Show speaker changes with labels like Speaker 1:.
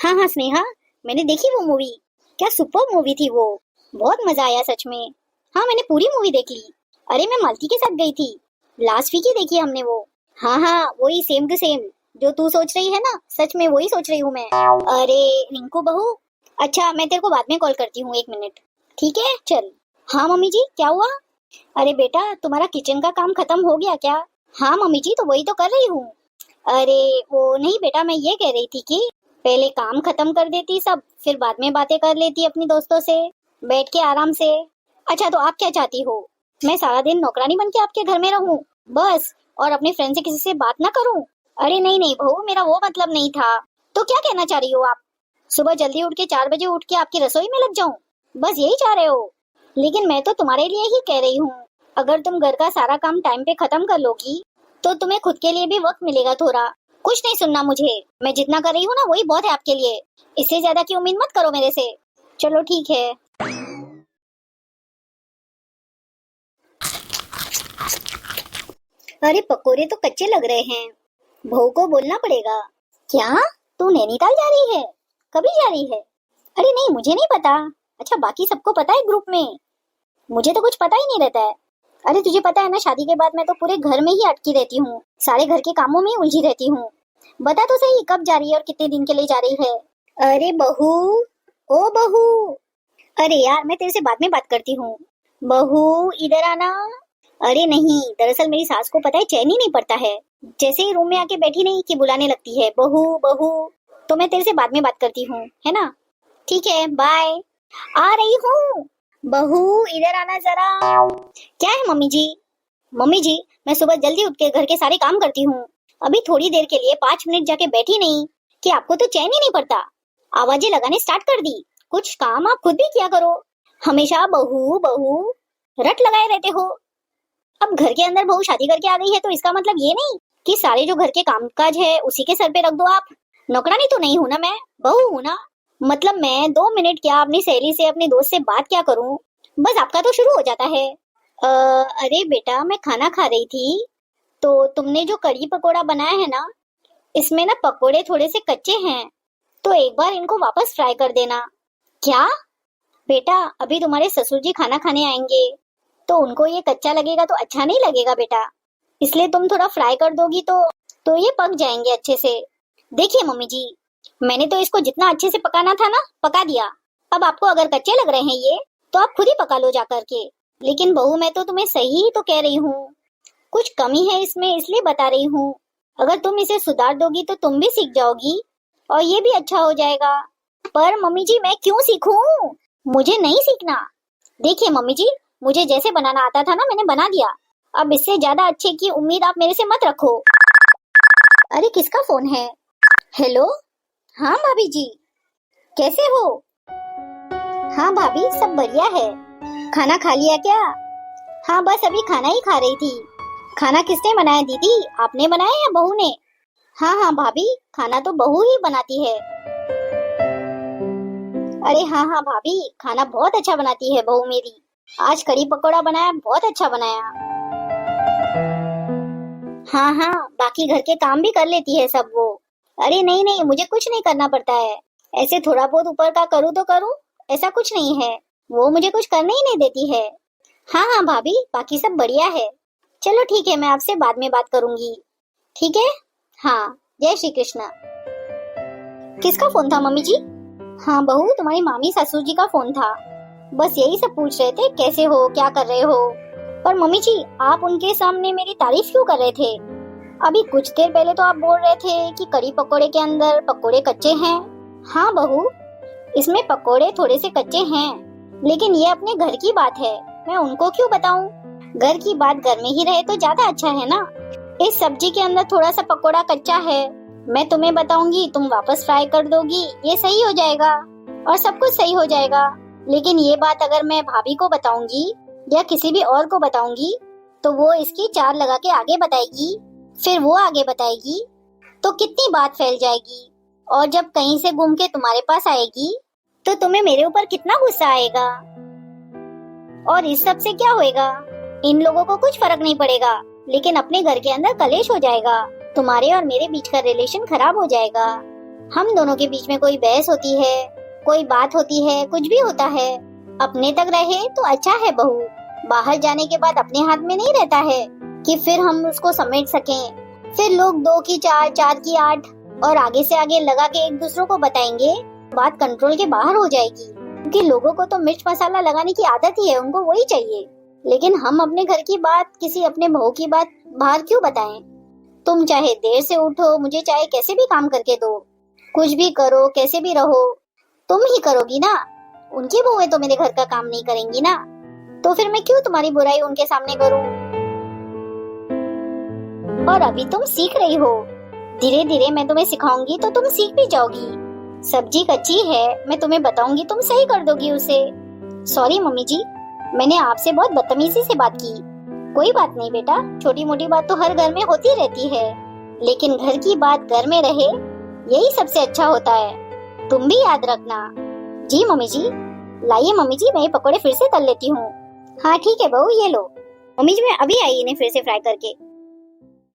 Speaker 1: हाँ हाँ स्नेहा, मैंने देखी वो मूवी। क्या सुपर मूवी थी वो। बहुत मजा आया सच में। हाँ मैंने पूरी मूवी देख ली। अरे मैं मालती के साथ गई थी। लास्ट वीक ही देखी हमने वो। हाँ हाँ वही सेम टू सेम। जो तू सोच रही है ना, सच में वही सोच रही हूँ मैं। अरे रिंकू बहू, अच्छा मैं तेरे को बाद में कॉल करती हूँ, 1 मिनट। ठीक है चल। हाँ मम्मी जी क्या हुआ? अरे बेटा तुम्हारा किचन का काम खत्म हो गया क्या? हाँ मम्मी जी तो वही तो कर रही हूँ। अरे वो नहीं बेटा, मैं ये कह रही थी कि पहले काम खत्म कर देती सब, फिर बाद में बातें कर लेती अपनी दोस्तों से बैठ के आराम से। अच्छा तो आप क्या चाहती हो, मैं सारा दिन नौकरानी बन के आपके घर में रहूं बस, और अपने फ्रेंड से किसी से बात ना करूं? अरे नहीं नहीं बहू, मेरा वो मतलब नहीं था। तो क्या कहना चाह रही हो आप? सुबह जल्दी उठ के 4 बजे उठ के आपकी रसोई में लग जाऊं, बस यही चाह रहे हो? लेकिन मैं तो तुम्हारे लिए ही कह रही हूँ। अगर तुम घर का सारा काम टाइम पे खत्म कर लोगी तो तुम्हें खुद के लिए भी वक्त मिलेगा थोड़ा। कुछ नहीं सुनना मुझे, मैं जितना कर रही हूँ ना वही बहुत है आपके लिए। इससे ज्यादा की उम्मीद मत करो मेरे से। चलो ठीक है। अरे पकोड़े तो कच्चे लग रहे हैं, बहू को बोलना पड़ेगा। क्या तू नैनीताल जा रही है? कभी जा रही है? अरे नहीं मुझे नहीं पता। अच्छा बाकी सबको पता है ग्रुप में, मुझे तो कुछ पता ही नहीं रहता है। अरे तुझे पता है ना, शादी के बाद मैं तो पूरे घर में ही अटकी रहती हूँ, सारे घर के कामों में ही उलझी रहती हूँ। बता तो सही कब जा रही है और कितने दिन के लिए जा रही है? अरे बहू, ओ बहू, अरे यार मैं तेरे से बाद में बात करती हूँ। बहू इधर आना। अरे नहीं, दरअसल मेरी सास को पता है चैन ही नहीं पड़ता है, जैसे ही रूम में आके बैठी नहीं कि बुलाने लगती है बहू बहू। तो मैं तेरे से बाद में बात करती हूँ, है ना? ठीक है बाय। आ रही हूँ। बहू इधर आना जरा। क्या है मम्मी जी? मम्मी जी मैं सुबह जल्दी उठ के घर के सारे काम करती हूँ, अभी थोड़ी देर के लिए 5 मिनट जाके बैठी नहीं कि आपको तो चैन ही नहीं पड़ता। आवाजें लगाने स्टार्ट कर दी। कुछ काम आप खुद भी किया करो, हमेशा बहू बहू रट लगाए रहते हो। अब घर के अंदर बहू शादी करके आ गई है तो इसका मतलब ये नहीं कि सारे जो घर के कामकाज है उसी के सर पे रख दो आप। नौकरानी तो नहीं हूं ना मैं, बहू हूं ना। मतलब मैं 2 मिनट क्या अपनी सहेली से अपने दोस्त से बात क्या करूं, बस आपका तो शुरू हो जाता है। अरे बेटा मैं खाना खा रही थी, तो तुमने जो कढ़ी पकोड़ा बनाया है ना, इसमें ना पकोड़े थोड़े से कच्चे हैं, तो एक बार इनको वापस फ्राई कर देना। क्या? बेटा अभी तुम्हारे ससुर जी खाना खाने आएंगे, तो उनको ये कच्चा लगेगा तो अच्छा नहीं लगेगा बेटा, इसलिए तुम थोड़ा फ्राई कर दोगी तो ये पक जाएंगे अच्छे से। देखिए मम्मी जी, मैंने तो इसको जितना अच्छे से पकाना था ना पका दिया। अब आपको अगर कच्चे लग रहे हैं ये, तो आप खुद ही पका लो जा करके। लेकिन बहू मैं तो तुम्हें सही ही तो कह रही हूँ, कुछ कमी है इसमें इसलिए बता रही हूँ। अगर तुम इसे सुधार दोगी तो तुम भी सीख जाओगी और ये भी अच्छा हो जाएगा। पर मम्मी जी मैं क्यों सीखूं, मुझे नहीं सीखना। देखिए मम्मी जी, मुझे जैसे बनाना आता था ना मैंने बना दिया, अब इससे ज्यादा अच्छे की उम्मीद आप मेरे से मत रखो। अरे किसका फोन है? हेलो, हाँ भाभी जी, कैसे हो? हाँ भाभी सब बढ़िया है। खाना खा लिया क्या? हाँ बस अभी खाना ही खा रही थी। खाना किसने बनाया दीदी, आपने बनाया या बहू ने? हाँ हाँ भाभी, खाना तो बहू ही बनाती है। अरे हाँ हाँ भाभी, खाना बहुत अच्छा बनाती है बहू मेरी। आज कढ़ी पकोड़ा बनाया, बहुत अच्छा बनाया। हाँ हाँ बाकी घर के काम भी कर लेती है सब वो। अरे नहीं नहीं मुझे कुछ नहीं करना पड़ता है, ऐसे थोड़ा बहुत ऊपर का करूँ तो करूँ, ऐसा कुछ नहीं है। वो मुझे कुछ करने ही नहीं देती है। हाँ हाँ भाभी बाकी सब बढ़िया है। चलो ठीक है, मैं आपसे बाद में बात करूंगी। ठीक है। हाँ जय श्री कृष्णा। किसका फोन था मम्मी जी? हाँ बहू तुम्हारी मामी ससुर जी का फोन था, बस यही सब पूछ रहे थे कैसे हो क्या कर रहे हो। पर मम्मी जी आप उनके सामने मेरी तारीफ क्यों कर रहे थे? अभी कुछ देर पहले तो आप बोल रहे थे कि कढ़ी पकोड़े के अंदर पकोड़े कच्चे हैं। हाँ बहू, इसमें पकोड़े थोड़े से कच्चे हैं, लेकिन ये अपने घर की बात है, मैं उनको क्यों बताऊं? घर की बात घर में ही रहे तो ज्यादा अच्छा है ना। इस सब्जी के अंदर थोड़ा सा पकोड़ा कच्चा है, मैं तुम्हें बताऊंगी, तुम वापस फ्राई कर दोगी, ये सही हो जाएगा और सब कुछ सही हो जाएगा। लेकिन ये बात अगर मैं भाभी को बताऊंगी या किसी भी और को बताऊंगी तो वो इसकी चार लगा के आगे बताएगी, फिर वो आगे बताएगी, तो कितनी बात फैल जाएगी। और जब कहीं से घूम के तुम्हारे पास आएगी तो तुम्हें मेरे ऊपर कितना गुस्सा आएगा। और इस सब से क्या होएगा, इन लोगों को कुछ फर्क नहीं पड़ेगा, लेकिन अपने घर के अंदर कलेश हो जाएगा, तुम्हारे और मेरे बीच का रिलेशन खराब हो जाएगा। हम दोनों के बीच में कोई बहस होती है, कोई बात होती है, कुछ भी होता है, अपने तक रहे तो अच्छा है बहू। बाहर जाने के बाद अपने हाथ में नहीं रहता है कि फिर हम उसको समेट सकें। फिर लोग 2 की 4, 4 की 8 और आगे से आगे लगा के एक दूसरों को बताएंगे, बात कंट्रोल के बाहर हो जाएगी। क्योंकि लोगों को तो मिर्च मसाला लगाने की आदत ही है, उनको वही चाहिए। लेकिन हम अपने घर की बात किसी अपने बहू की बात बाहर क्यों बताएं? तुम चाहे देर से उठो, मुझे चाहे कैसे भी काम करके दो, कुछ भी करो, कैसे भी रहो, तुम ही करोगी ना। उनकी बहुएं तो मेरे घर का काम नहीं करेंगी ना, तो फिर मैं क्यों तुम्हारी बुराई उनके सामने करूं? और अभी तुम सीख रही हो, धीरे धीरे मैं तुम्हें सिखाऊंगी तो तुम सीख भी जाओगी। सब्जी कच्ची है, मैं तुम्हें बताऊंगी, तुम सही कर दोगी उसे। सॉरी मम्मी जी, मैंने आपसे बहुत बदतमीजी से बात की। कोई बात नहीं बेटा, छोटी मोटी बात तो हर घर में होती रहती है, लेकिन घर की बात घर में रहे, यही सबसे अच्छा होता है। तुम भी याद रखना। जी मम्मी जी। लाइए मम्मी जी, मैं पकोड़े फिर से तल लेती हूँ। हाँ ठीक है बहू, ये लो। मम्मी जी मैं अभी आई इन्हें फिर से फ्राई करके।